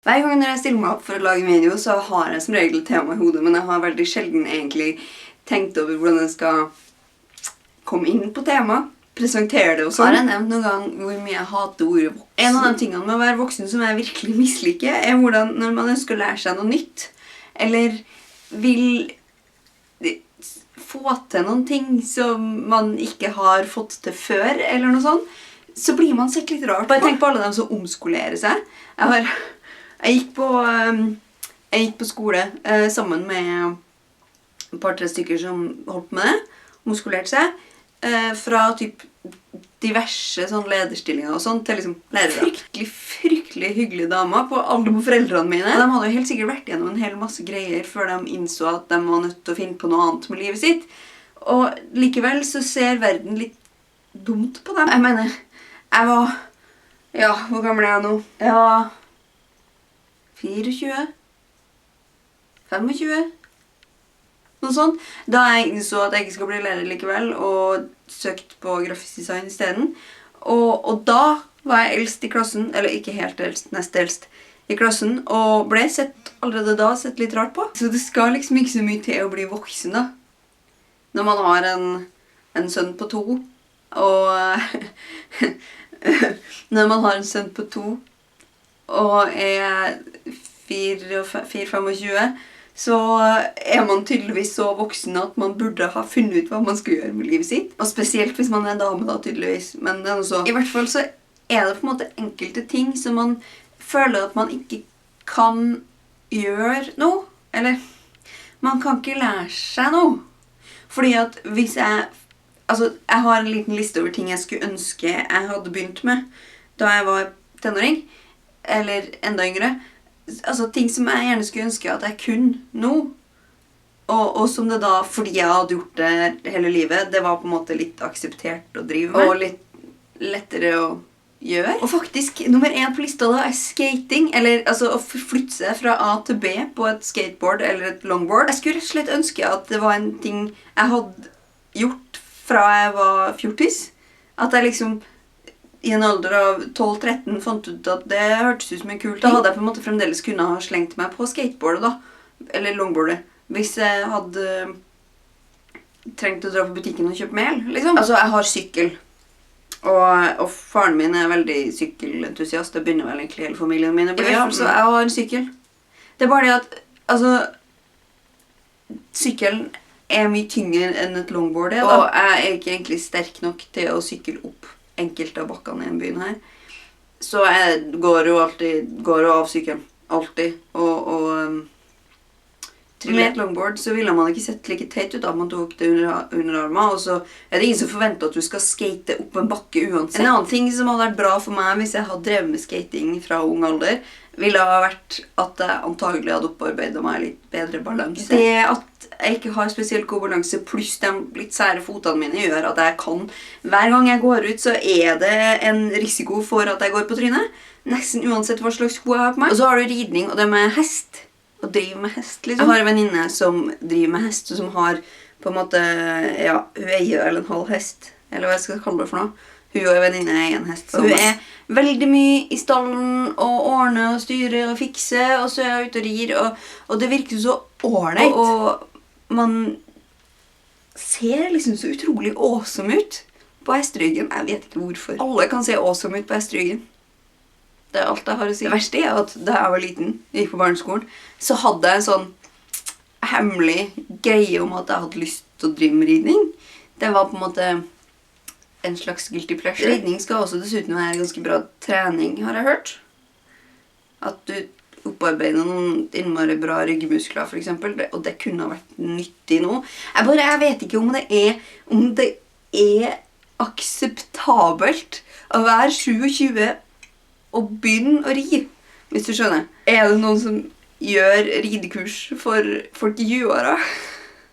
Hver gang når jeg stiller meg opp for å lage en video, så har jeg som regel et tema i hodet, men jeg har veldig sjelden egentlig tenkt over hvordan jeg skal komme inn på tema, presentere det og sånn. Har jeg nevnt noen gang hvor mye jeg hater ordet voksen? En av de tingene med å være voksen som jeg virkelig misliker, er hvordan når man ønsker å lære seg noe nytt, eller vil få til noen ting som man ikke har fått til før, eller noe sånt, så blir man sett litt rart. Bare tenk på alle dem som omskolerer seg. Jeg gikk på skole sammen med et par-tre stykker som holdt med det, omskolerte seg, fra typ diverse sånn lederstillinger og sånt til liksom lærere. Fryktelig hyggelige damer på alder på foreldrene mine. De hadde jo helt sikkert vært gjennom en hel masse greier før de innså at de var nødt til å finne på noe annet med livet sitt. Og likevel så ser verden litt dumt på dem. Jeg mener, jeg var... Ja, hvor gammel er jeg nå? Jeg var 24? 25? Noe sånt. Da jeg innså at jeg ikke skal bli lærer likevel, og søkte på grafisk design i stedet. Og da var jeg eldst i klassen, eller ikke helt eldst, nest eldst i klassen, og ble allerede da sett litt rart på. Så det skal liksom ikke så mye til å bli voksen da. Når man har en sønn på 2, og når man har en sønn på 2, og er 4-25, så er man tydeligvis så voksen at man burde ha funnet ut hva man skal gjøre med livet sitt. Og spesielt hvis man er en dame da, tydeligvis. Men det er noe så. I hvert fall så er det på en måte enkelte ting som man føler at man ikke kan gjøre noe. Eller, man kan ikke lære seg noe. Fordi at hvis jeg har en liten liste over ting jeg skulle ønske jeg hadde begynt med da jeg var tenåring, eller enda yngre. Altså ting som jeg gjerne skulle ønske at jeg kunne nå. Og som det da, fordi jeg hadde gjort det hele livet, det var på en måte litt akseptert å drive med. Og litt lettere å gjøre. Og faktisk, nummer 1 på lista da er skating, eller altså å flytte seg fra A til B på et skateboard eller et longboard. Jeg skulle rett og slett ønske at det var en ting jeg hadde gjort fra jeg var 14. At jeg liksom i en alder av 12-13 fant ut at det hørtes ut som en kul ting. Da hadde jeg på en måte fremdeles kunne ha slengt meg på skateboardet da, eller longboardet, hvis jeg hadde trengt å dra på butikken og kjøpe mel, liksom. Altså, jeg har sykkel, og faren min er veldig sykkelentusiast. Det begynner vel egentlig hele familien min å bli. Ja, så jeg har en sykkel. Det er bare det at, altså, sykkelen er mye tyngre enn et longboard er, og jeg er ikke egentlig sterk nok til å sykle opp enkelte av bakkene i en byen her. Så jeg går jo av sykkelen. Alltid. Med et longboard så ville man ikke sett like teit ut da man tok det under armen, og så er det ingen som forventer at du skal skate opp en bakke uansett. En annen ting som hadde vært bra for meg hvis jeg hadde drevet med skating fra ung alder, ville ha vært at jeg antagelig hadde opparbeidet meg litt bedre balanse. Det at jeg ikke har spesielt god balanse, pluss de litt sære fotene mine, gjør at jeg kan. Hver gang jeg går ut, så er det en risiko for at jeg går på trynet. Nesten uansett hva slags sko jeg har på meg. Og så har du ridning, og det med hest. Å drive med hest, liksom. Jeg har en venninne som driver med hest, og som har på en måte, ja, hun eier eller en halv hest. Eller hva jeg skal kalle det for noe. Hun og en venninne er en hest. Og hun er veldig mye i stallen, og ordner og styrer og fikser, og så er hun ute og rir, og det virker så ordentlig. Og man ser liksom så utrolig awesome ut på hesteryggen. Jeg vet ikke hvorfor. Alle kan se awesome ut på hesteryggen. Det er alt jeg har å si. Det verste er at da jeg var liten, gikk på barneskolen, så hadde jeg en sånn hemmelig greie om at jeg hadde lyst til å drive med ridning. Det var på en måte en slags guilty pleasure. Ridning skal også dessuten være ganske bra trening, har jeg hørt. At du opparbeider noen innmari bra ryggmuskler, for eksempel, og det kunne ha vært nyttig nå. Jeg vet ikke om det er akseptabelt å være 27 og begynne å ri, hvis du skjønner. Er det noen som gjør ridekurs for folk i 20-åra?